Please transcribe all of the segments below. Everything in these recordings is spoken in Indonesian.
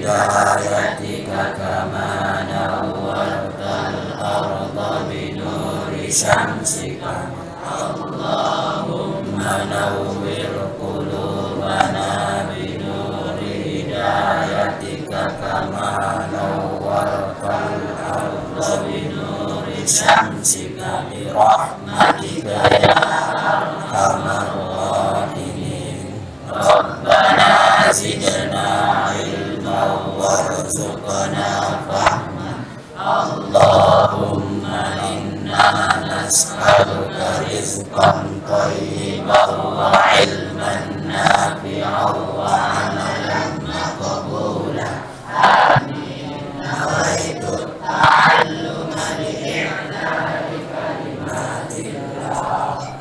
hidayatika kama nawwartal arda binuri syamsika. Allahumma nawwir qulubana binuri hidayatika kama nawwartal arda binuri syamsika bi rahmatika ya arhamar rahimin. Rabbana zidna ilma warzuqna fahma. Allahumma inna nas'aluka rizqan thayyiban wa ilman nafi'an wa amalan maqbulan. Amin. Nawaitu ta'alluma li'i'la'i kalimatillah.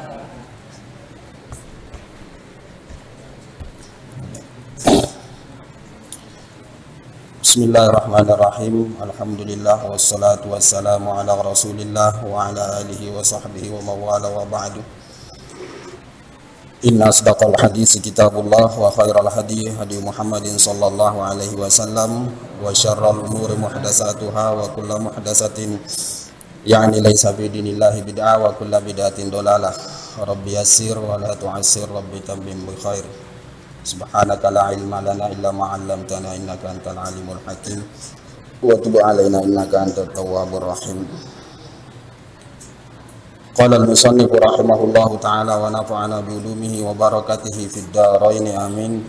Bismillahirrahmanirrahim. Alhamdulillah wassalatu wassalamu ala Rasulillah wa ala alihi wa sahbihi wa mawala wa ba'du. Inna asdaqal hadits kitabullah wa khairal hadi hadi Muhammadin sallallahu alaihi wasallam wa syarral umuri muhdatsatuha wa kullu muhdatsatin yani laisa fi dinillahi bid'ah wa kullu bid'atin dalalah. Rabbi yassir wa la tu'assir, rabbi tammim bi khair. Subhanaka la ilma lana illa ma 'allamtana innaka antal alimul hakim wa tub 'alaina innaka antat tawwabur rahim. Qala al-musannif rahimahullahu ta'ala wa nafa'ana bi ulumihi wa barakatihi fid dharain amin.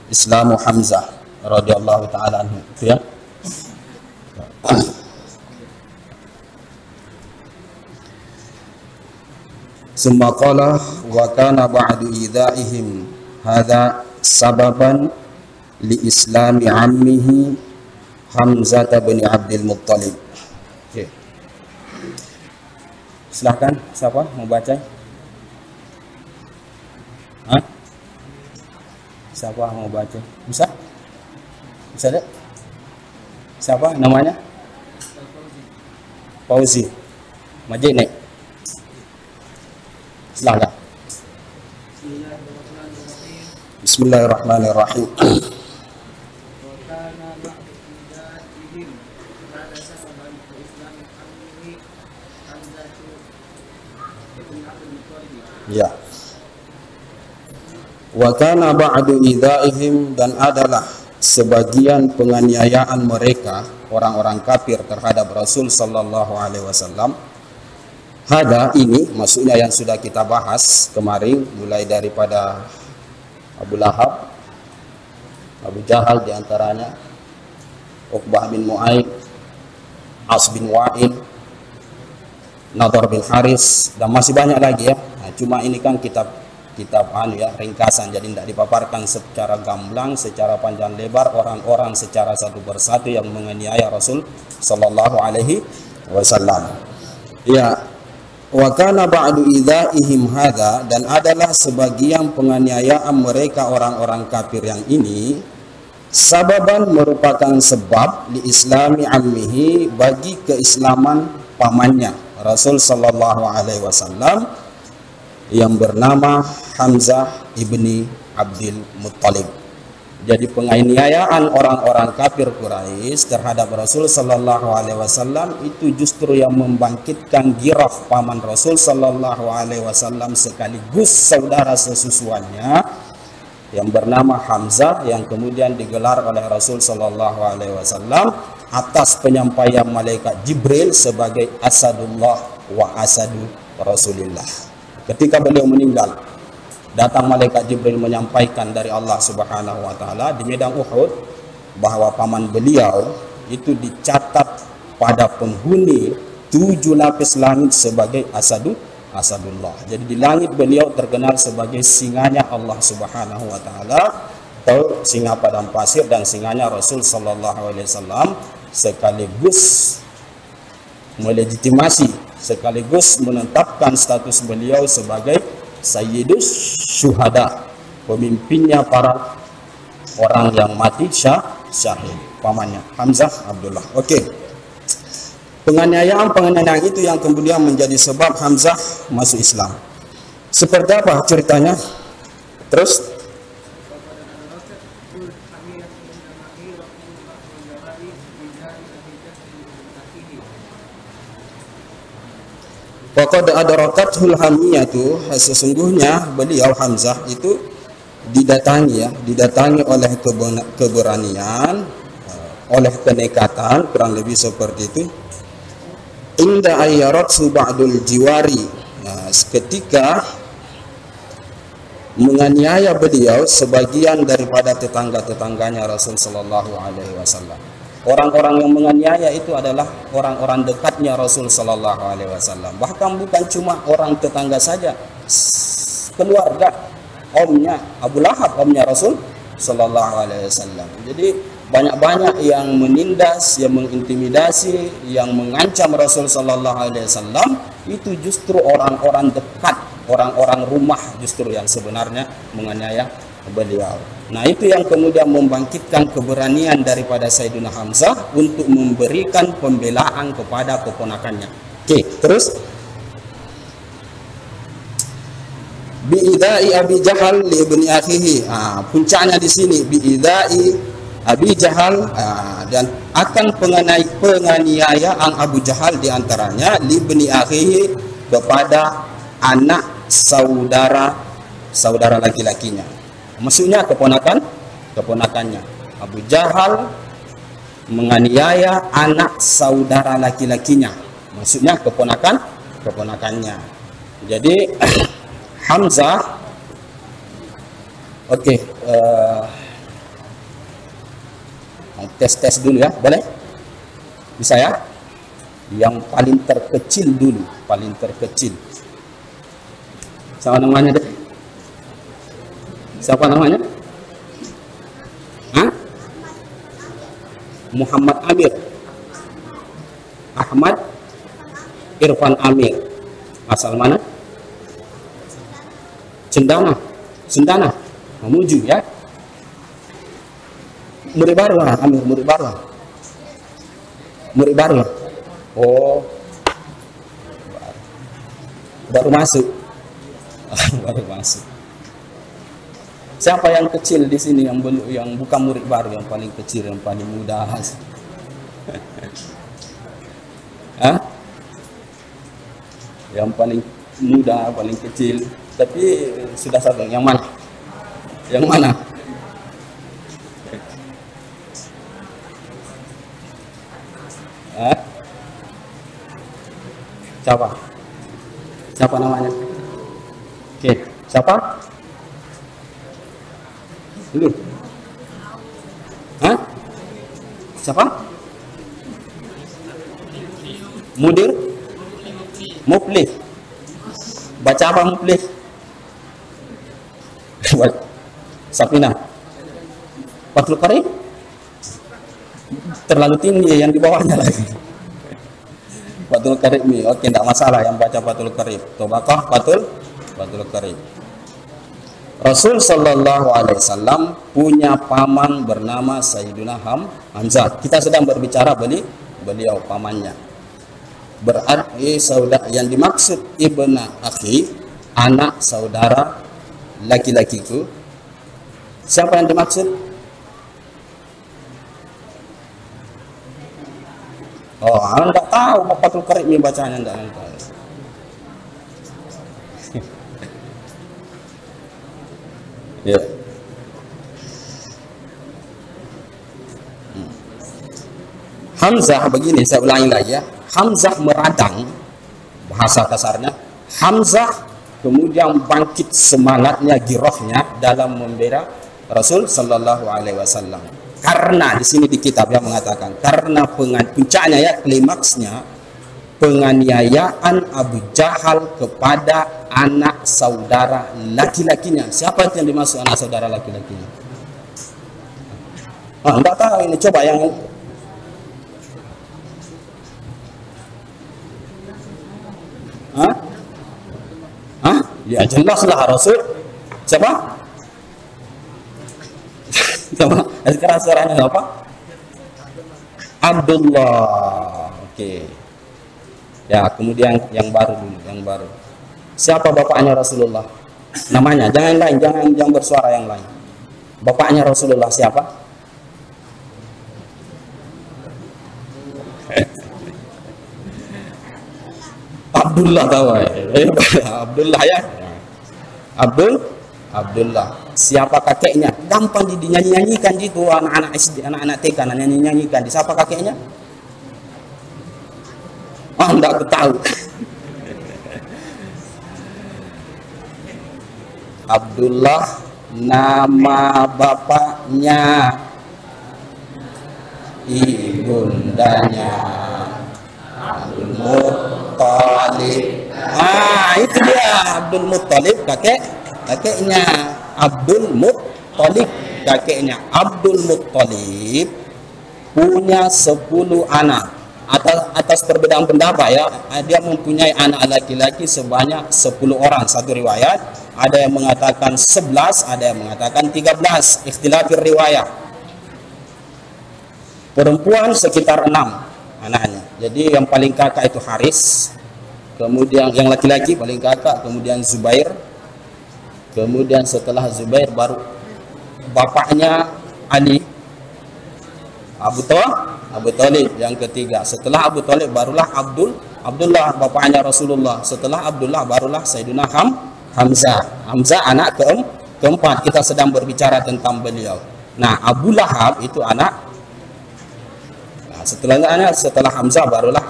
Islamu Hamzah radhiyallahu ta'ala anhu, ya. Summa qala wa kana ba'du idha'ihim hadza sababan li islami ammihi Hamzah bin Abdul Muttalib. Oke. Silahkan, siapa mau baca? Hah? Siapa mau baca? Bisa? Bisa deh? Siapa namanya? Fauzi. Majid nih. Silahkan. Bismillahirrahmanirrahim. Ya. Wa kana ba'du idzaihim, dan adalah sebagian penganiayaan mereka orang-orang kafir terhadap Rasul sallallahu alaihi wasallam. Hada ini maksudnya yang sudah kita bahas kemarin, mulai daripada Abu Lahab, Abu Jahal diantaranya, Uqbah bin Mu'aid, As bin Wa'il, Nadhr bin Haris, dan masih banyak lagi ya. Nah, cuma ini kan kitab ya, ringkasan, jadi tidak dipaparkan secara gamblang, secara panjang lebar orang-orang secara satu persatu yang menganiaya Rasul sallallahu alaihi wasallam. Ya. Wa kana ba'du idzaihim hadza, dan adalah sebagian penganiayaan mereka orang-orang kafir yang ini sababan, merupakan sebab li islami ammihi, bagi keislaman pamannya Rasul sallallahu alaihi wasallam yang bernama Hamzah ibni Abdul Muttalib. Jadi penganiayaan orang-orang kafir Quraisy terhadap Rasul sallallahu alaihi wasallam itu justru yang membangkitkan giraf paman Rasul sallallahu alaihi wasallam sekaligus saudara sesusuannya yang bernama Hamzah, yang kemudian digelar oleh Rasul sallallahu alaihi wasallam atas penyampaian malaikat Jibril sebagai Asadullah wa Asadu Rasulillah. Ketika beliau meninggal, datang malaikat Jibril menyampaikan dari Allah Subhanahu wa taala di medan Uhud bahwa paman beliau itu dicatat pada penghuni 7 lapis langit sebagai Asadullah. Jadi di langit beliau terkenal sebagai singanya Allah Subhanahu wa taala, atau singa padang pasir, dan singanya Rasul sallallahu alaihi wasallam, sekaligus melegitimasi, sekaligus menetapkan status beliau sebagai Sayyidus Syuhada, pemimpinnya para orang yang mati syahid, pamannya Hamzah Abdullah. Oke. Penganiayaan itu yang kemudian menjadi sebab Hamzah masuk Islam. Seperti apa ceritanya? Terus faqad adrakathul hamiyatu, sesungguhnya beliau Hamzah itu didatangi oleh keberanian, oleh kenekatan, kurang lebih seperti itu. Inda ayyarathu ba'dul jiwari, ketika menganiaya beliau sebagian daripada tetangga-tetangganya Rasul sallallahu alaihi wasallam. Orang-orang yang menganiaya itu adalah orang-orang dekatnya Rasul sallallahu alaihi wasallam. Bahkan bukan cuma orang tetangga saja, keluarga, omnya Abu Lahab, omnya Rasul sallallahu alaihi wasallam. Jadi banyak-banyak yang menindas, yang mengintimidasi, yang mengancam Rasul sallallahu alaihi wasallam, itu justru orang-orang dekat, orang-orang rumah justru yang sebenarnya menganiaya beliau. Nah, itu yang kemudian membangkitkan keberanian daripada Sayyidina Hamzah untuk memberikan pembelaan kepada keponakannya. Oke, terus biidai Abi Jahal li ibni akhihi. Puncaknya di sini biidai Abi Jahal, dan akan penganiayaan Abu Jahal diantaranya li ibni akhihi, kepada anak saudara laki-lakinya. Maksudnya keponakannya. Abu Jahal menganiaya anak saudara laki-lakinya. Maksudnya keponakannya. Jadi Hamzah, oke, tes dulu ya, boleh? Bisa ya? Yang paling terkecil dulu, paling terkecil. Sama namanya deh. Siapa namanya? Muhammad Amir, Ahmad Irfan Amir. Asal mana? Cendana, Mamuju ya. Murid baru lah, Amir, murid baru lah. Oh, baru masuk. Baru masuk. Siapa yang kecil di sini, yang bukan murid baru, yang paling kecil, yang paling muda? Yang paling muda, paling kecil, tapi sudah satu. Yang mana? Yang mana? Siapa namanya? Oke, siapa? Dulu. Siapa? Mudir? Muflih. Baca apa Muflih? Safina. Fathul Qarib? Terlalu tinggi, yang di bawahnya lagi. Fathul Qarib nih. Oke, tidak masalah yang baca Fathul Qarib. Tobaqah Fathul Qarib. Rasul sallallahu alaihi wasallam punya paman bernama Sayyidina Hamzah. Kita sedang berbicara beliau pamannya. Berarti saudara yang dimaksud ibna akhi, anak saudara laki-lakiku. Siapa yang dimaksud? Oh, anda tahu Fathul Qarib ini bacanya, enggak tahu. Ya. Hamzah begini, saya ulangi lagi ya. Hamzah meradang, bahasa kasarnya. Hamzah kemudian bangkit semangatnya, girohnya dalam membela Rasul sallallahu alaihi wasallam. Karena di sini di kitab yang mengatakan karena puncaknya ya, klimaksnya penganiayaan Abu Jahal kepada anak saudara laki-lakinya. Siapa yang dimaksud anak saudara laki-lakinya? Enggak tahu ini, coba yang ya jelaslah Rasul. Siapa? Coba sekarang suaranya apa? Abdullah. Oke. Ya, kemudian yang baru dulu, yang baru. Siapa bapaknya Rasulullah? Namanya, jangan lain, jangan bersuara yang lain. Bapaknya Rasulullah siapa? Abdullah tahu ya? Abdullah ya. Abdullah. Siapa kakeknya? Gampang dinyanyi-nyanyikan gitu anak-anak SD, anak-anak TK nyanyi-nyanyikan. Siapa kakeknya? Oh, enggak tahu. Abdullah nama bapaknya, ibundanya Abdul Muttalib. Itu dia Abdul Muttalib, kakeknya Abdul Muttalib, kakeknya Abdul Muttalib punya 10 anak. Atas perbedaan pendapat ya, dia mempunyai anak laki-laki sebanyak 10 orang, satu riwayat. Ada yang mengatakan 11, ada yang mengatakan 13, ikhtilafir riwayat. Perempuan sekitar 6 anaknya. Jadi yang paling kakak itu Haris, kemudian yang laki-laki paling kakak, kemudian Zubair, kemudian setelah Zubair baru bapaknya Ali, Abu Thalib yang ketiga. Setelah Abu Thalib barulah Abdullah bapaknya Rasulullah. Setelah Abdullah barulah Sayyidina Hamzah anak keempat. Kita sedang berbicara tentang beliau. Nah, Abu Lahab itu anak. Nah, setelah Hamzah barulah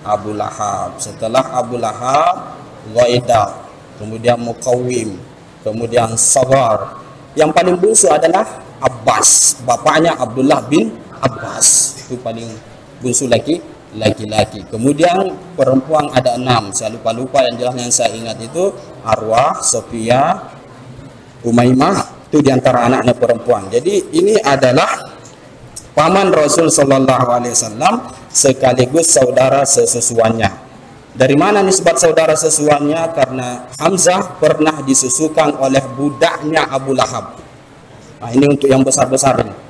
Abu Lahab. Setelah Abu Lahab Ghaidah, kemudian Muqawwim, kemudian Saghar. Yang paling bungsu adalah Abbas, bapaknya Abdullah bin Abbas, itu paling bungsu laki-laki. Kemudian perempuan ada 6, saya lupa yang jelas yang saya ingat itu Arwah, Sofia, Umaymah, itu diantara anaknya perempuan. Jadi ini adalah paman Rasul Sallallahu Alaihi Wasallam sekaligus saudara sesusuannya. Dari mana nisbat saudara sesusuannya? Karena Hamzah pernah disusukan oleh budaknya Abu Lahab. Nah, ini untuk yang besar-besar ini.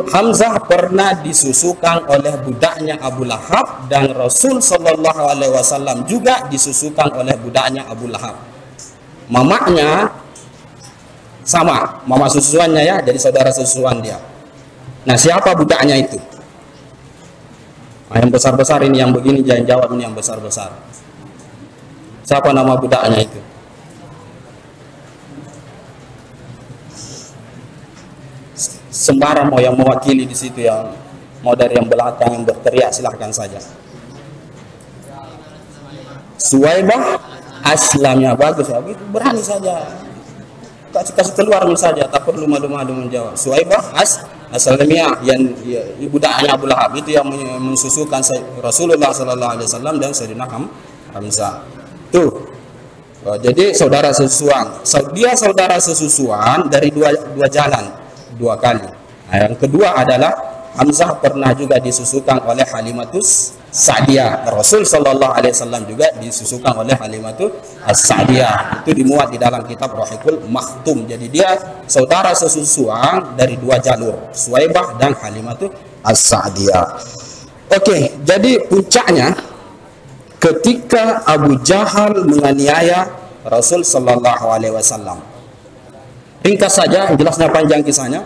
Hamzah pernah disusukan oleh budaknya Abu Lahab, dan Rasul Shallallahu Alaihi Wasallam juga disusukan oleh budaknya Abu Lahab. Mamanya sama, mama susuannya ya, jadi saudara susuan dia. Nah, siapa budaknya itu? Nah, yang besar-besar ini, yang begini jangan jawab, ini yang besar-besar. Siapa nama budaknya itu? Sembarang mau yang mewakili di situ, yang mau dari yang belakang yang berteriak silahkan saja. Suwaibah Aslamnya bagus ya, begitu berani saja, kasih keluar saja, tak perlu malu-malu menjawab. Suwaibah Aslamnya yang budaknya Abu Lahab itu yang mensusukan Rasulullah Sallallahu Alaihi Wasallam dan Sayyidina Hamzah. Tuh, jadi saudara sesusuan. Dia saudara sesusuan dari dua jalan. 2 kali. Nah, yang kedua adalah Hamzah pernah juga disusukan oleh Halimatus Sa'diyah. Rasul Sallallahu Alaihi Wasallam juga disusukan oleh Halimatus Sa'diyah. Itu dimuat di dalam kitab Rahikul Maktum. Jadi dia saudara sesusuan dari 2 jalur, Suwaibah dan Halimatus Sa'diyah. Oke, jadi puncaknya ketika Abu Jahal menganiaya Rasul Sallallahu Alaihi Wasallam. Ringkas saja, jelasnya panjang kisahnya.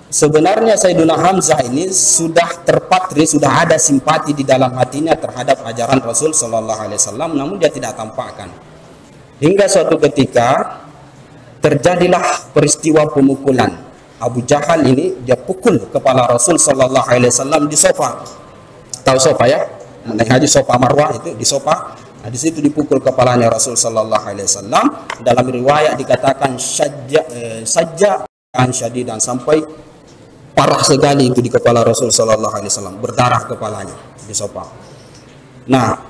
Sebenarnya Sayyidina Hamzah ini sudah terpatri, sudah ada simpati di dalam hatinya terhadap ajaran Rasul Sallallahu Alaihi Wasallam, namun dia tidak tampakkan. Hingga suatu ketika terjadilah peristiwa pemukulan. Abu Jahal ini dia pukul kepala Rasul Sallallahu Alaihi Wasallam di sofa. Tahu sofa ya? Naik haji sofa Marwah itu di sofa. Nah, di situ dipukul kepalanya Rasul Sallallahu Alaihi Wasallam. Dalam riwayat dikatakan sajja syadidan, sampai parah sekali itu di kepala Rasul Sallallahu Alaihi Wasallam, berdarah kepalanya di sofa. Nah,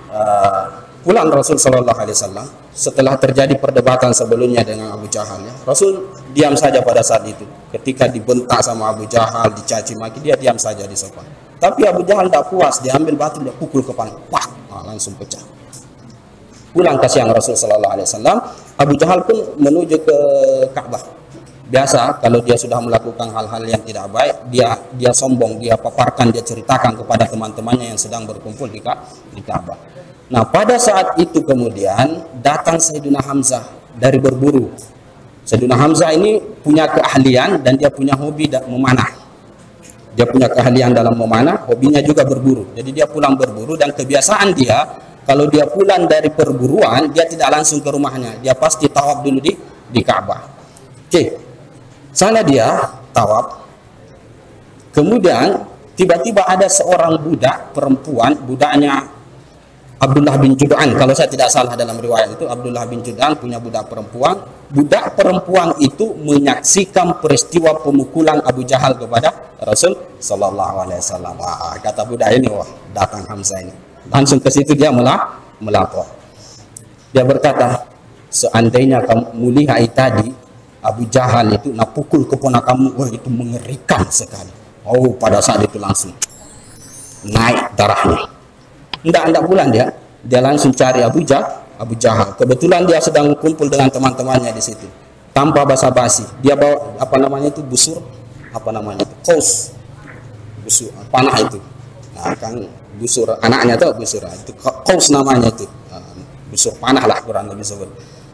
pulang Rasul Sallallahu Alaihi Wasallam setelah terjadi perdebatan sebelumnya dengan Abu Jahal. Ya, Rasul diam saja pada saat itu. Ketika dibentak sama Abu Jahal, dicaci maki, dia diam saja di sofa. Tapi Abu Jahal tidak puas, dia ambil batu, dia pukul kepala, langsung pecah. Pulang ke siang Rasul Sallallahu Alaihi Wasallam, Abu Jahal pun menuju ke Ka'bah. Biasa kalau dia sudah melakukan hal-hal yang tidak baik, dia sombong, dia paparkan, dia ceritakan kepada teman-temannya yang sedang berkumpul di Ka'bah. Nah, pada saat itu kemudian datang Sayyidina Hamzah dari berburu. Sayyidina Hamzah ini punya keahlian dan dia punya hobi memanah. Dia punya keahlian dalam memanah, hobinya juga berburu. Jadi dia pulang berburu dan kebiasaan dia kalau dia pulang dari perburuan, dia tidak langsung ke rumahnya. Dia pasti tawaf dulu di Ka'bah. Oke. Sana dia tawaf. Kemudian tiba-tiba ada seorang budak perempuan, budaknya Abdullah bin Jud'an, kalau saya tidak salah dalam riwayat itu Abdullah bin Jud'an punya budak perempuan. Budak perempuan itu menyaksikan peristiwa pemukulan Abu Jahal kepada Rasul Sallallahu Alaihi Wasallam. Wah, kata budak ini, wah, datang Hamzah ini. Langsung ke situ dia melapor. Dia berkata, seandainya kamu lihat tadi Abu Jahal itu nak pukul keponakanmu, wah itu mengerikan sekali. Oh, pada saat itu langsung naik darahnya. Enggak pulang dia langsung cari Abu Jahal. Kebetulan dia sedang kumpul dengan teman-temannya di situ. Tanpa basa-basi, dia bawa apa namanya itu busur, apa namanya itu kaus, busur panah itu. Nah, kan busur anaknya tuh busur itu kaus namanya itu, busur panah lah kurang lebih sebut.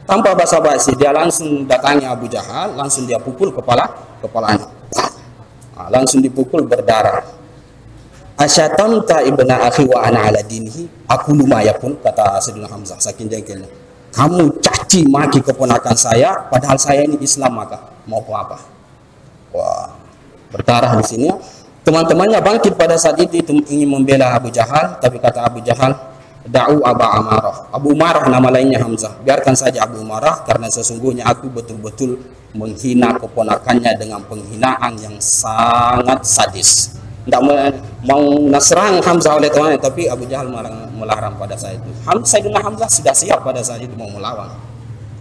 Tanpa basa-basi dia langsung datangi Abu Jahal, langsung dia pukul kepalanya. Nah, langsung dipukul berdarah. Asyatamta ibna akhi wa ana ala dinihi, aku lumayakun, kata Sayyidina Hamzah saking jengkelnya. Kamu caci maki keponakan saya padahal saya ini Islam, maka mau apa? Wah, berdarah di sini. Teman-temannya bangkit pada saat itu ingin membela Abu Jahal, tapi kata Abu Jahal, da'u Aba Amarah. Abu Umarah nama lainnya Hamzah. Biarkan saja Abu Umarah karena sesungguhnya aku betul-betul menghina keponakannya dengan penghinaan yang sangat sadis. Tidak mau nasrang Hamzah oleh temannya, tapi Abu Jahal melarang pada saat itu. Sayyidina Hamzah sudah siap pada saat itu mau melawan.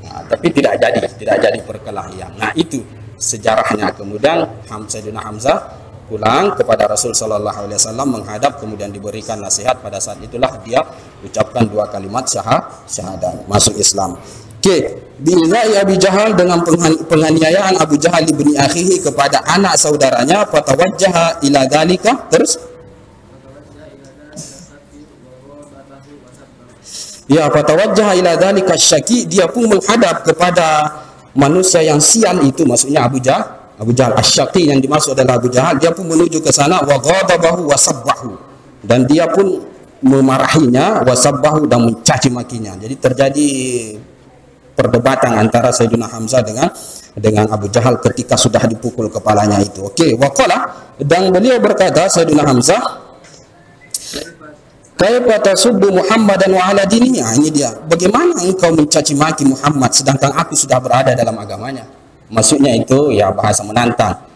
Nah, tapi tidak jadi perkelahian. Nah, itu sejarahnya. Kemudian Sayyidina Hamzah pulang kepada Rasul Sallallahu Alaihi Wasallam menghadap, kemudian diberikan nasihat. Pada saat itulah dia ucapkan 2 kalimat syahadat, masuk Islam. Oke, bi'izai Abi Jahal, dengan penganiayaan Abu Jahal ibni akhihi kepada anak saudaranya, fatawajjaha ila dalika, terus ya fatawajjaha ila dalika syaki, dia pun menghadap kepada manusia yang sial itu, maksudnya Abu Jahal asyaki yang dimaksud adalah Abu Jahal. Dia pun menuju ke sana, wa ghadabahu wa sabbahu, dan dia pun memarahinya, wa sabbahu, dan mencaci makinya. Jadi terjadi perdebatan antara Sayyidina Hamzah dengan Abu Jahal ketika sudah dipukul kepalanya itu. Oke, waqala, dan beliau berkata Sayyidina Hamzah, kaifa tasubbu Muhammadan wa ala dinihi. Ini dia, bagaimana engkau mencaci maki Muhammad sedangkan aku sudah berada dalam agamanya. Maksudnya itu ya bahasa menantang.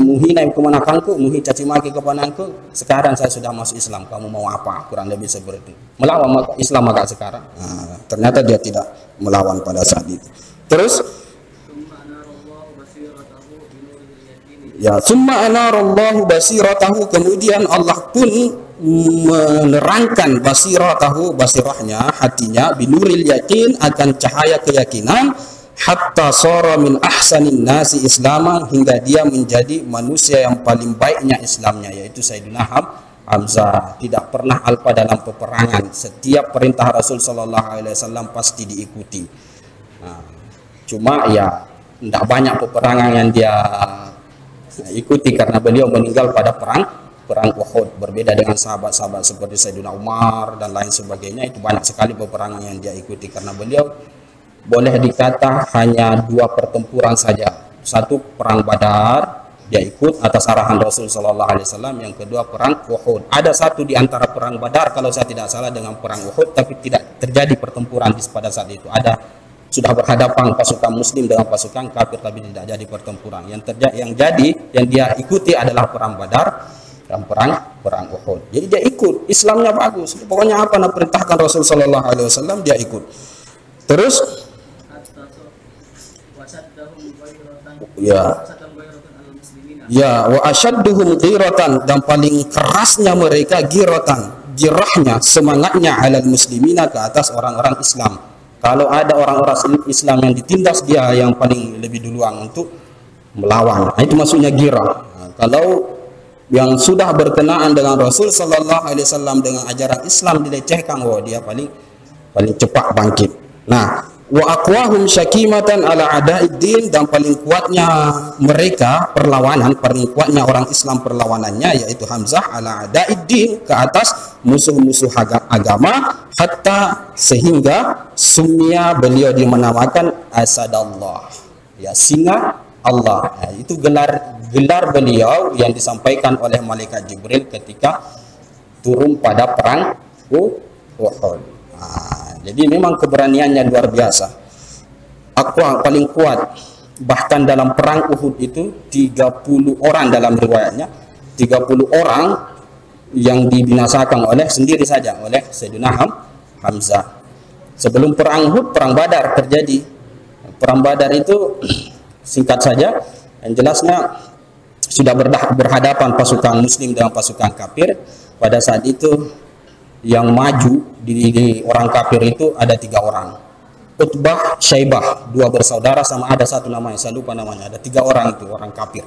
Muhina keponakanku, muhi caci maki keponakanku, sekarang saya sudah masuk Islam, kamu mau apa? Kurang lebih seperti itu. Melawan Islam maka sekarang. Nah, ternyata dia tidak melawan pada saat itu. Terus ya, summa anarallahu basiratahu, kemudian Allah pun menerangkan basirahnya, hatinya, binuril yakin, akan cahaya keyakinan, hatta sara min ahsanin nasi islaman, hingga dia menjadi manusia yang paling baiknya Islamnya, yaitu Sayyidina Hamzah. Tidak pernah alpa dalam peperangan, setiap perintah Rasul Sallallahu Alaihi Wasallam pasti diikuti. Nah, cuma ya tidak banyak peperangan yang dia ikuti karena beliau meninggal pada perang Uhud. Berbeda dengan sahabat-sahabat seperti Sayyidina Umar dan lain sebagainya, itu banyak sekali peperangan yang dia ikuti karena beliau boleh dikata hanya 2 pertempuran saja. Satu perang Badar, dia ikut atas arahan Rasul Sallallahu Alaihi Wasallam. Yang kedua perang Uhud. Ada satu di antara perang Badar kalau saya tidak salah dengan perang Uhud, tapi tidak terjadi pertempuran pada saat itu. Ada sudah berhadapan pasukan Muslim dengan pasukan kafir, tapi tidak jadi pertempuran. Yang dia ikuti adalah perang Badar dan perang Uhud. Jadi dia ikut, Islamnya bagus. Pokoknya apa yang perintahkan Rasul Sallallahu Alaihi Wasallam dia ikut. Terus ya wa asyadduhum ghiratan, dan paling kerasnya mereka girahnya, semangatnya alal muslimina, ke atas orang-orang Islam. Kalau ada orang-orang Islam yang ditindas, dia yang paling lebih duluan untuk melawan. Nah, itu maksudnya girah. Nah, kalau yang sudah berkenaan dengan Rasul sallallahu alaihi wasallam, dengan ajaran Islam dilecehkan, dia paling cepat bangkit. Nah, wa aqwahum syakimatan ala a'da'iddin, dan paling kuatnya mereka perlawanan, paling kuatnya orang Islam perlawanannya yaitu Hamzah ala a'da'iddin, ke atas musuh-musuh agama, hatta sehingga sumia, beliau dinamakan Asadallah, ya, singa Allah. Nah, itu gelar beliau yang disampaikan oleh malaikat Jibril ketika turun pada perang Uhud. Nah, jadi memang keberaniannya luar biasa. Paling kuat. Bahkan dalam perang Uhud itu 30 orang dalam riwayatnya, 30 orang yang dibinasakan sendiri saja oleh Sayyidina Hamzah. Sebelum perang Uhud, perang Badar terjadi. Perang Badar itu singkat saja, yang jelasnya sudah berhadapan pasukan muslim dengan pasukan kafir. Pada saat itu yang maju di orang kafir itu ada 3 orang, Utbah, Syaibah, 2 bersaudara, sama ada satu namanya saya lupa namanya. Ada 3 orang itu orang kafir.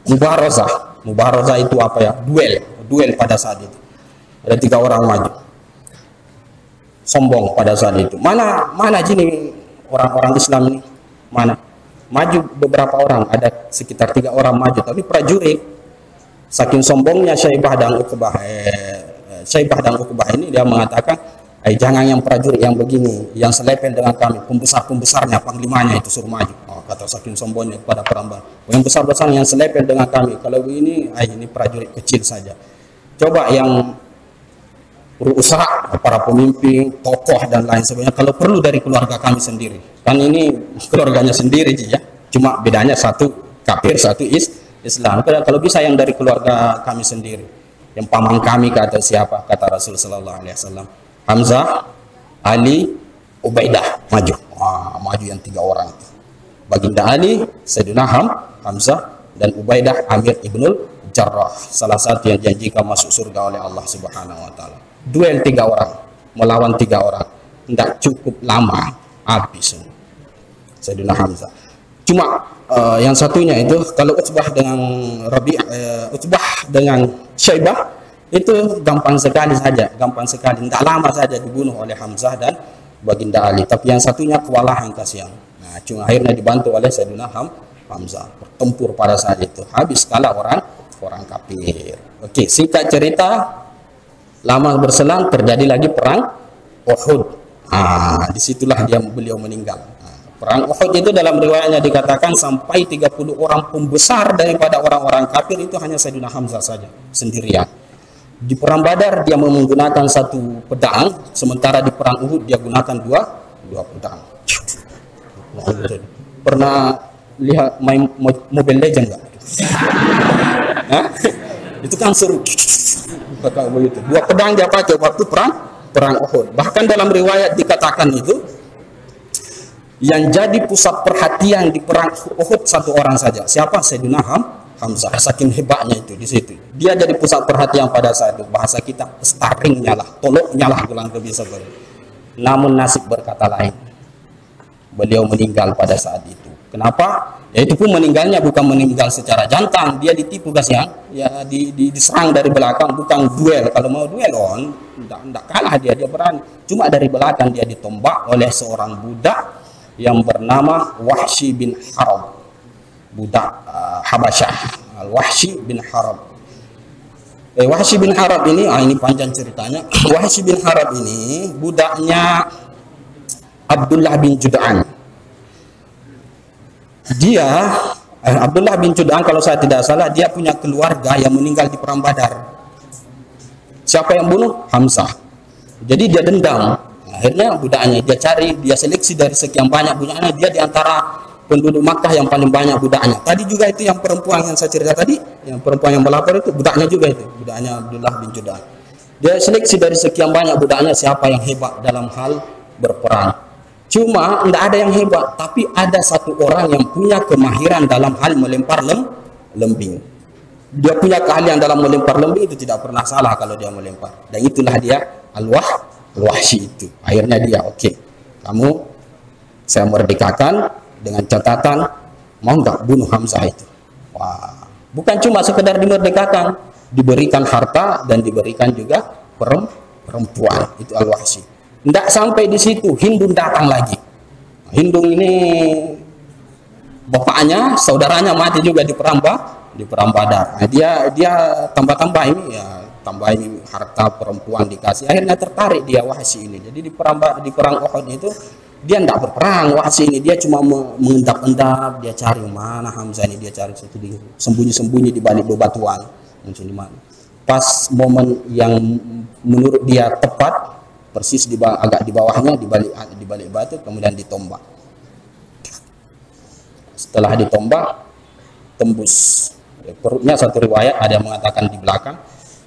Mubarazah itu apa ya, duel pada saat itu. Ada 3 orang maju, sombong pada saat itu. Mana gini orang-orang Islam ini, mana maju beberapa orang, ada sekitar 3 orang maju, tapi prajurit. Saking sombongnya Syaibah dan Uqbah ini, dia mengatakan, jangan yang prajurit yang begini, yang selepel dengan kami, pembesarnya, panglimanya itu suruh maju. Kata saking sombongnya pada perang Badar, yang besar-besar yang selepel dengan kami, kalau ini prajurit kecil saja. Coba yang berusaha, para pemimpin, tokoh dan lain sebagainya, kalau perlu dari keluarga kami sendiri. Kan ini keluarganya sendiri ya, cuma bedanya satu kafir, satu Islam. Kalau bisa yang dari keluarga kami sendiri, yang paman kami, kata siapa? Kata Rasul sallallahu alaihi wasallam, Hamzah, Ali, Ubaidah maju. Maju yang 3 orang itu. Baginda Ali, Sayyidina Hamzah, dan Ubaidah Amir ibnul Jarrah, salah satu yang janjikan masuk surga oleh Allah Subhanahu wa taala. Duel 3 orang melawan 3 orang, tidak cukup lama, habis Sayyidina Hamzah. Cuma yang satunya itu, kalau Utbah dengan Utbah dengan Syaibah itu gampang sekali, tidak lama saja dibunuh oleh Hamzah dan Baginda Ali. Tapi yang satunya kewalahan, kasihan. Nah, cuma akhirnya dibantu oleh Sayyidina Hamzah bertempur pada saat itu, habis kalah orang kafir. Oke, singkat cerita, lama berselang terjadi lagi perang Uhud. Disitulah beliau meninggal. Perang Uhud itu dalam riwayatnya dikatakan sampai 30 orang pembesar daripada orang-orang kafir itu hanya Sayyidina Hamzah saja sendirian. Di perang Badar dia menggunakan 1 pedang, sementara di perang Uhud dia gunakan dua pedang. Pernah lihat main Mobile Legends enggak? Itu kan seru. 2 pedang dia pakai waktu perang Uhud. Bahkan dalam riwayat dikatakan itu yang jadi pusat perhatian di perang Uhud 1 orang saja. Siapa? Sayyidina Hamzah. Saking hebatnya itu di situ. Dia jadi pusat perhatian pada saat itu. Bahasa kita starringnya lah, toloknya lah, kurang lebih seperti. Namun nasib berkata lain. Beliau meninggal pada saat itu. Kenapa? Ya itu pun meninggalnya bukan meninggal secara jantan, dia ditipu kasihan. Ya diserang dari belakang, bukan duel. Kalau mau duel enggak kalah dia berani. Cuma dari belakang dia ditombak oleh seorang budak yang bernama Wahsy bin Harb, budak Habasyah. Wahsy bin Harb. Wahsy bin Harb ini, ini panjang ceritanya. Wahsy bin Harb ini budaknya Abdullah bin Jud'an. Dia Abdullah bin Jud'an, kalau saya tidak salah, dia punya keluarga yang meninggal di perang Badar. Siapa yang bunuh? Hamzah. Jadi dia dendam. Akhirnya budaknya dia cari, dia seleksi dari sekian banyak budaknya, dia diantara penduduk Makkah yang paling banyak budaknya. Tadi juga itu yang perempuan yang saya cerita tadi, yang perempuan yang melapor itu budaknya juga, itu budaknya Abdullah bin Jud'an. Dia seleksi dari sekian banyak budaknya siapa yang hebat dalam hal berperang. Cuma tidak ada yang hebat, tapi ada 1 orang yang punya kemahiran dalam hal melempar lembing. Dia punya keahlian dalam melempar lembing, itu tidak pernah salah kalau dia melempar. Dan itulah dia Al-Wahsy itu. Akhirnya dia, oke, kamu saya merdekakan dengan catatan mau nggak bunuh Hamzah itu. Wah, Bukan cuma sekedar dimerdekakan, diberikan harta dan diberikan juga perempuan. Itu Al-Wahsy. Tidak sampai di situ, Hindun datang lagi. Hindun ini bapaknya, saudaranya mati juga di perang Badar. Nah, dia tambah-tambah ini ya, tambah ini harta perempuan dikasih. Akhirnya tertarik dia Wahsy ini. Jadi di perang Uhud itu dia tidak berperang. Wahsy ini dia cuma mengendap-endap, dia cari mana Hamzah ini, dia cari sembunyi-sembunyi di balik bebatuan. Muncul di mana? Pas momen yang menurut dia tepat, persis agak di bawahnya, di balik batu, kemudian ditombak. Setelah ditombak, tembus perutnya. Satu riwayat ada yang mengatakan di belakang,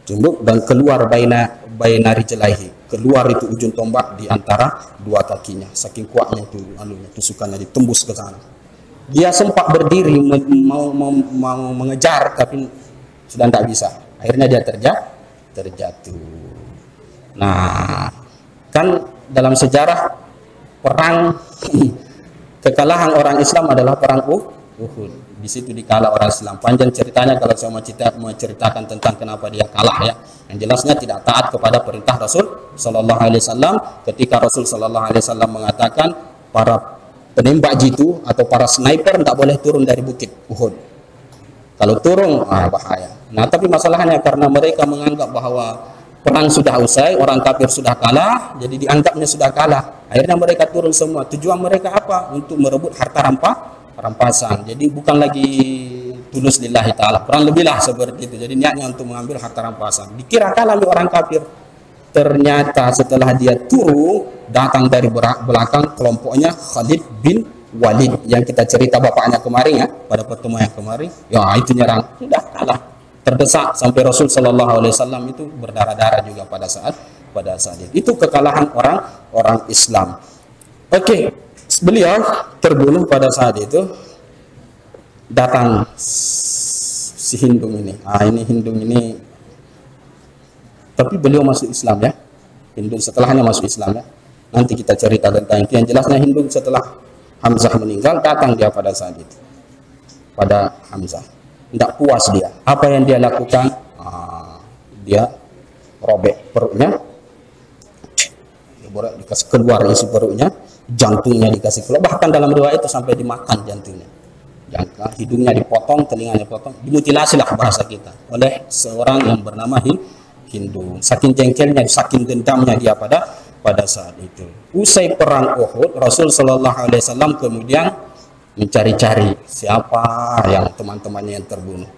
tumbuk dan keluar baina rijlaihi, keluar itu ujung tombak di antara dua kakinya. Saking kuatnya itu tusukannya ditembus ke sana. Dia sempat berdiri mau mengejar, tapi sudah tidak bisa. Akhirnya dia terjatuh. Nah, kan dalam sejarah perang kekalahan orang Islam adalah perang Uhud. Di situ dikalah orang Islam. Panjang ceritanya kalau saya menceritakan tentang kenapa dia kalah ya. Yang jelasnya tidak taat kepada perintah Rasul Sallallahu Alaihi Wasallam. Ketika Rasul Sallallahu Alaihi Wasallam mengatakan para penembak jitu atau para sniper tidak boleh turun dari bukit Uhud. Kalau turun bahaya. Nah, tapi masalahnya karena mereka menganggap bahwa perang sudah usai, orang kafir sudah kalah, jadi dianggapnya sudah kalah. Akhirnya mereka turun semua. Tujuan mereka apa? Untuk merebut harta rampasan. Jadi bukan lagi tulus lillahi ta'ala. Kurang lebihlah seperti itu. Jadi niatnya untuk mengambil harta rampasan. Dikira kalah oleh orang kafir. Ternyata setelah dia turun, datang dari belakang kelompoknya Khalid bin Walid yang kita cerita bapaknya kemarin ya, pada pertemuan yang kemarin. Ya, itu nyerang. Sudah kalah. Terdesak sampai Rasul Sallallahu Alaihi Wasallam itu berdarah-darah juga pada saat itu kekalahan orang Islam. Oke, beliau terbunuh pada saat itu. Datang si Hindun ini. Ini Hindun ini, tapi beliau masuk Islam ya. Hindun setelahnya masuk Islam ya. Nanti kita cerita tentang itu. Yang jelasnya Hindun setelah Hamzah meninggal, datang dia pada saat itu pada Hamzah. Tidak puas dia. Apa yang dia lakukan? Dia robek perutnya, dikasih keluar isi perutnya, jantungnya dikasih keluar. Bahkan dalam riwayat itu sampai dimakan jantungnya. Hidungnya dipotong, telinganya dipotong, dimutilasi lah bahasa kita, oleh seorang yang bernama Hindun. Saking jengkelnya, saking dendamnya dia pada saat itu. Usai perang Uhud, Rasul Sallallahu Alaihi Wasallam kemudian mencari-cari siapa yang teman-temannya yang terbunuh.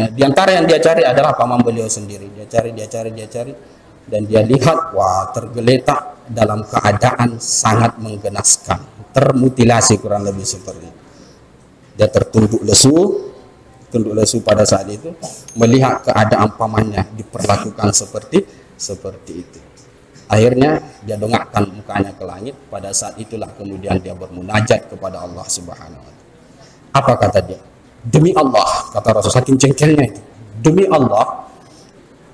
Di antara yang dia cari adalah paman beliau sendiri. Dia cari, dan dia lihat, wah, tergeletak dalam keadaan sangat menggenaskan, termutilasi kurang lebih seperti itu. Dia tertunduk lesu pada saat itu, melihat keadaan pamannya diperlakukan seperti itu. Akhirnya dia dongakkan mukanya ke langit. Pada saat itulah kemudian dia bermunajat kepada Allah Subhanahu wa Ta'ala. Apa kata dia? Demi Allah, kata Rasul, saking jengkelnya itu. Demi Allah,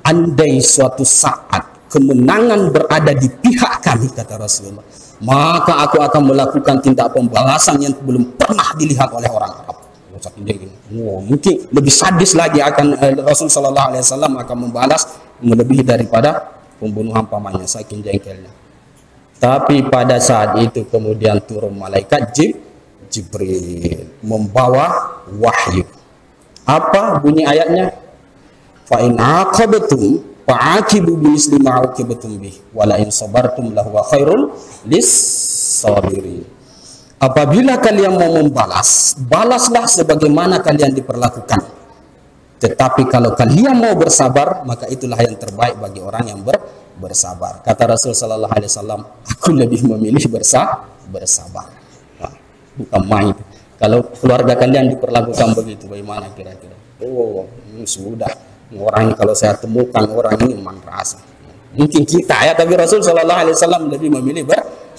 andai suatu saat kemenangan berada di pihak kami, kata Rasulullah, maka aku akan melakukan tindak pembalasan yang belum pernah dilihat oleh orang Arab. Mungkin lebih sadis lagi akan Rasul Sallallahu Alaihi Wasallam akan membalas melebihi daripada pembunuhan pamannya, saking jengkelnya. Tapi pada saat itu kemudian turun malaikat Jibril membawa wahyu. Apa bunyi ayatnya? Fa in aqabtum fa'aqibu bimisli ma uqibtum bih wa la in sabartum lahu khairul lis-sabirin. Apabila kalian mau membalas, balaslah sebagaimana kalian diperlakukan. Tetapi kalau kalian mau bersabar, maka itulah yang terbaik bagi orang yang bersabar. Kata Rasul Sallallahu Alaihi Wasallam, aku lebih memilih bersabar. Nah, bukan main. Kalau keluarga kalian diperlakukan begitu, bagaimana kira-kira? Sudah. Orang ini kalau saya temukan orang ini merasa. Mungkin kita ya, tapi Rasul Sallallahu Alaihi Wasallam lebih memilih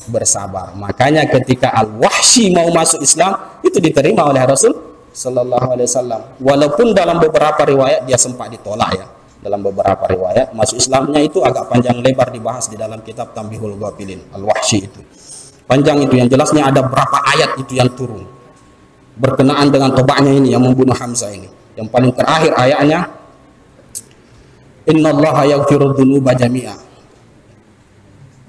bersabar. Makanya ketika Al-Wahsy mau masuk Islam, itu diterima oleh Rasul Sallallahu Alaihi Wasallam. Walaupun dalam beberapa riwayat dia sempat ditolak ya. Dalam beberapa riwayat masuk Islamnya itu agak panjang lebar dibahas di dalam kitab Tanbihul Ghafilin, Al-Wahsy itu. Panjang itu, yang jelasnya ada berapa ayat itu yang turun berkenaan dengan tobaknya ini yang membunuh Hamzah ini. Yang paling terakhir ayatnya, innallaha yaghfiru dzunuba jami'a.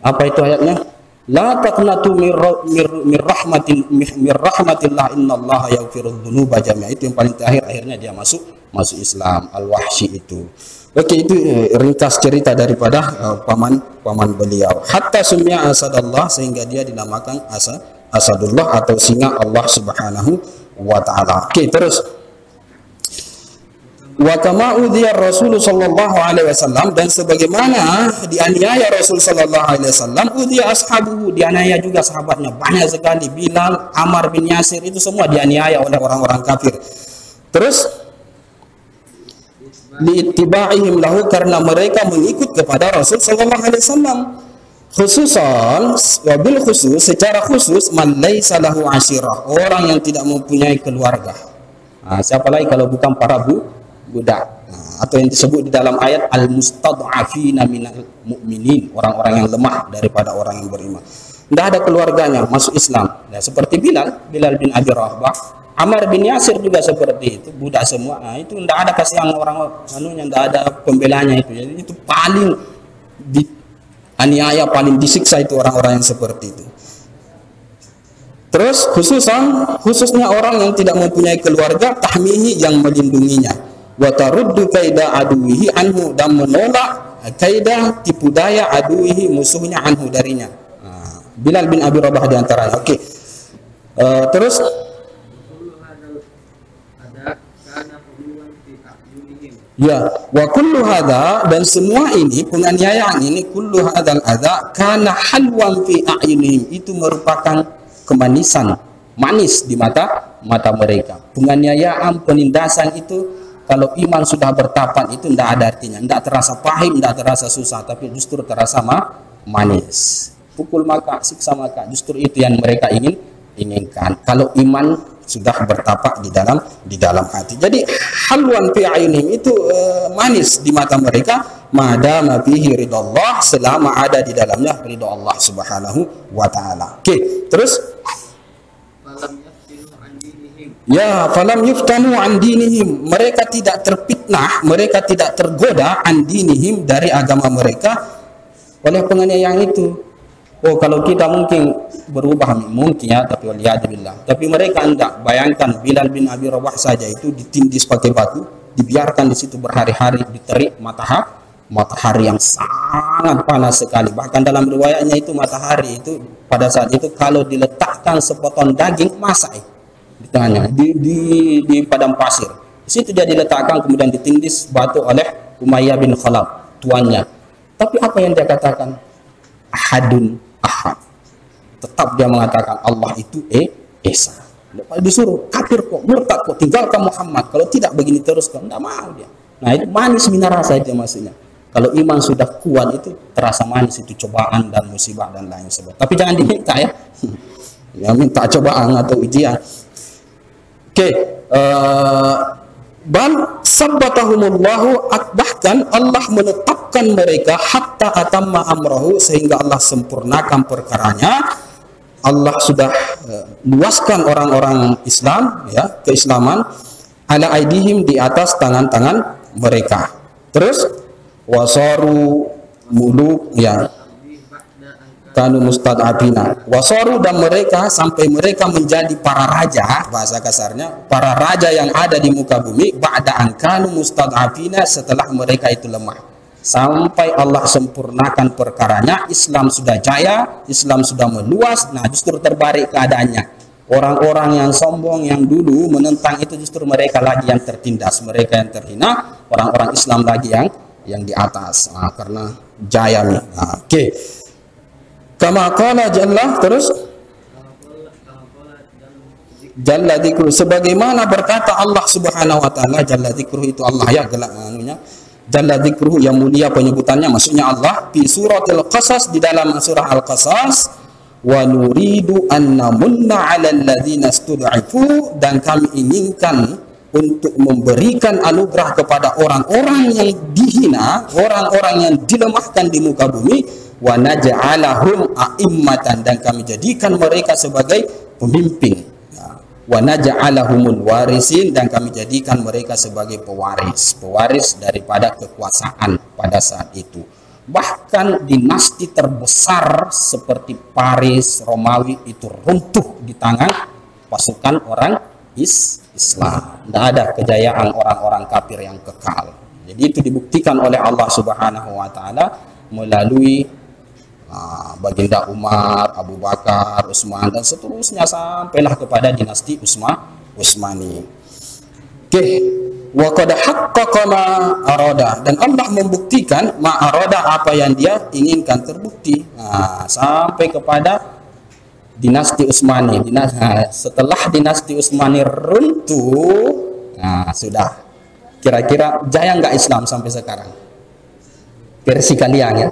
Apa itu ayatnya? La taqnatu mir rahmatillah innallaha yaghfiru dzunuba jami'a. Itu yang paling terakhir, akhirnya dia masuk Islam. Al-Wahsy itu. Oke, itu ringkas cerita daripada paman beliau. Hatta sumya asadallah, sehingga dia dinamakan asadullah atau singa Allah Subhanahu wa taala. Oke, terus wa kama udhiya Rasul sallallahu alaihi wasallam, dan sebagaimana dianiaya Rasul sallallahu alaihi wasallam, udhiya ashabuhu, dianiaya juga sahabatnya banyak sekali. Bilal, Ammar bin Yasir, itu semua dianiaya oleh orang-orang kafir. Terus liittiba'ihim lahu, karena mereka mengikut kepada Rasul sallallahu alaihi wasallam. Khususan, wabil khusus, secara khusus, man laisa lahu ashirah, orang yang tidak mempunyai keluarga. Siapa lagi kalau bukan para budak, atau yang disebut di dalam ayat al-mustad'afina minal mu'minin, orang-orang yang lemah daripada orang yang beriman. Tidak ada keluarganya masuk Islam. Ya, seperti Bilal bin Abi Rabah, Ammar bin Yasir juga seperti itu, budak semua. Itu tidak ada kasihan orang anunya, tidak ada pembelanya itu. Jadi itu paling dianiaya, paling disiksa itu orang-orang yang seperti itu. Terus khususnya orang yang tidak mempunyai keluarga, tahmihi, yang melindunginya, wa taruddu kaida aduwihi anhu, dan menolak kaidah tipu daya aduwihi, musuhnya, anhu, darinya. Bilal bin Abi Rabah diantaranya. Oke. Terus ya, wa kullu hadza, dan semua ini, penganiayaan ini, kullu hadzal adza kana halwan fi a'yunihim, itu merupakan kemanisan, manis di mata mereka. Penganiayaan, penindasan itu, kalau iman sudah bertapan, itu tidak ada artinya, tidak terasa pahit, tidak terasa susah, tapi justru terasa manis. Pukul maka, siksa maka, justru itu yang mereka inginkan. Kalau iman sudah bertapak di dalam hati. Jadi halwan fi a'yunihim itu manis di mata mereka, madama fihi ridallah, selama ada di dalamnya ridha Allah Subhanahu wa taala. Oke, terus ya, falam yuftanu an dinihim, mereka tidak terfitnah, mereka tidak tergoda an dinihim, dari agama mereka, oleh penganiayaan itu. Oh, kalau kita mungkin berubah, mungkin ya, tapi waliyadzubillah. Tapi mereka enggak. Bayangkan Bilal bin Abi Rabah saja itu ditindis pakai batu, dibiarkan di situ berhari-hari, diterik matahari yang sangat panas sekali. Bahkan dalam riwayatnya itu matahari itu pada saat itu kalau diletakkan sepotong daging masak di tengahnya, di padang pasir. Di situ dia diletakkan, kemudian ditindis batu oleh Umayyah bin Khalaf, tuannya. Tapi apa yang dia katakan? Ahadun ahad. Tetap dia mengatakan Allah itu Esa. Disuruh kafir kok, murtad kok, tinggalkan Muhammad. Kalau tidak begini terus kok, tidak mau dia. Nah, itu manis mina rasa itu maksudnya. Kalau iman sudah kuat itu terasa manis, itu cobaan dan musibah dan lain sebagainya. Tapi jangan diminta ya. Ya, minta cobaan atau ujian. Oke, bal sabbatahumullahu, bahkan Allah menetapkan mereka hatta atamma amrahu, sehingga Allah sempurnakan perkaranya. Allah sudah luaskan orang-orang Islam, ya, keislaman, ala aidihim, di atas tangan-tangan mereka. Terus wasaru muluk, ya, kanu mustad'afina, wasaru, dan mereka sampai mereka menjadi para raja, bahasa kasarnya para raja yang ada di muka bumi, ba'da an kanu mustad'afina, setelah mereka itu lemah. Sampai Allah sempurnakan perkaranya, Islam sudah jaya, Islam sudah meluas. Nah, justru terbalik keadaannya. Orang-orang yang sombong yang dulu menentang itu, justru mereka lagi yang tertindas, mereka yang terhina, orang-orang Islam lagi yang di atas. Nah, karena jaya nih. Nah, oke. Kama qala jalla, terus jalla dzikruh, sebagaimana berkata Allah Subhanahu wa taala, jalla dzikruh itu Allah ya, gelak anunya. Jalla dzikruh, yang mulia penyebutannya, maksudnya Allah, di suratul Qasas, di dalam surah Al-Qasas, wa nuridu an namunna 'alal ladzina stud'ifu, dan kami inginkan untuk memberikan anugerah kepada orang-orang yang dihina, orang-orang yang dilemahkan di muka bumi, wa naj'alahum a'immatan, dan kami jadikan mereka sebagai pemimpin. Nah, wa naj'alahumul warisin, dan kami jadikan mereka sebagai pewaris daripada kekuasaan pada saat itu. Bahkan dinasti terbesar seperti Paris, Romawi itu runtuh di tangan pasukan orang Islam. Tidak ada kejayaan orang-orang kafir yang kekal. Jadi itu dibuktikan oleh Allah Subhanahu wa taala melalui baginda Umar, Abu Bakar, Utsman, dan seterusnya sampailah kepada dinasti Utsmani. Oke, wa qad haqqaqa ma arada, dan Allah membuktikan ma arada, apa yang dia inginkan terbukti. Sampai kepada dinasti Utsmani. Setelah dinasti Utsmani runtuh, sudah kira-kira jaya nggak Islam sampai sekarang? Versi kalian ya.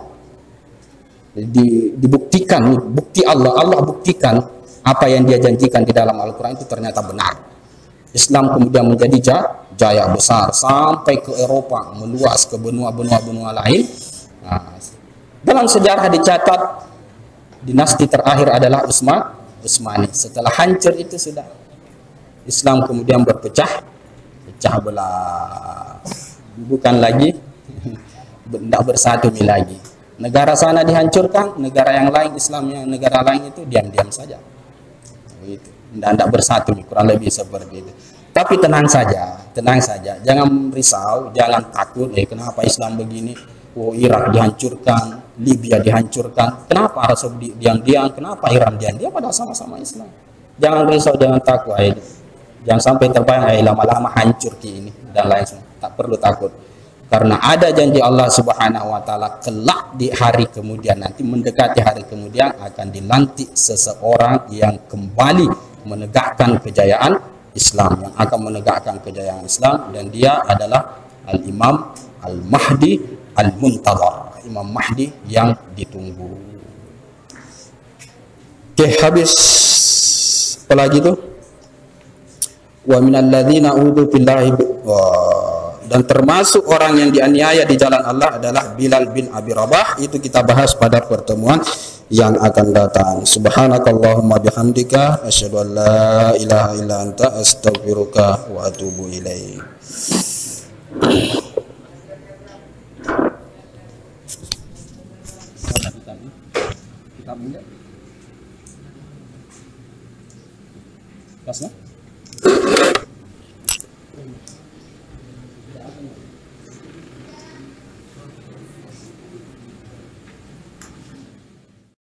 Dibuktikan, bukti Allah buktikan apa yang dia janjikan di dalam Al-Quran itu ternyata benar. Islam kemudian menjadi jaya besar sampai ke Eropa, meluas ke benua-benua lain. Dalam sejarah dicatat dinasti terakhir adalah Utsmani. Setelah hancur itu sudah Islam kemudian pecah belah, bukan lagi tidak bersatu lagi. Negara sana dihancurkan, negara yang lain Islamnya, negara lain itu diam-diam saja. Begitu. Tidak bersatu, kurang lebih seperti itu. Tapi tenang saja, jangan risau, jangan takut. Kenapa Islam begini? Irak dihancurkan, Libya dihancurkan. Kenapa Arab Saudi diam-diam? Kenapa Iran diam-diam? Padahal sama-sama Islam. Jangan risau, jangan takut. Jangan sampai terbayang lama-lama hancur ini dan lain sebagainya. Tak perlu takut. Karena ada janji Allah Subhanahu wa taala, kelak di hari kemudian, nanti mendekati hari kemudian akan dilantik seseorang yang kembali menegakkan kejayaan Islam, yang akan menegakkan kejayaan Islam, dan dia adalah Al-Imam Al-Mahdi Al-Muntadhar, Imam Mahdi yang ditunggu. Oke, habis. Apa lagi tuh? Wa minal ladzina udu billahi, dan termasuk orang yang dianiaya di jalan Allah adalah Bilal bin Abi Rabah. Itu kita bahas pada pertemuan yang akan datang. Subhanakallahumma bihamdika asyhadu an la ilaha illa anta astaghfiruka wa atubu ilaik. Kitab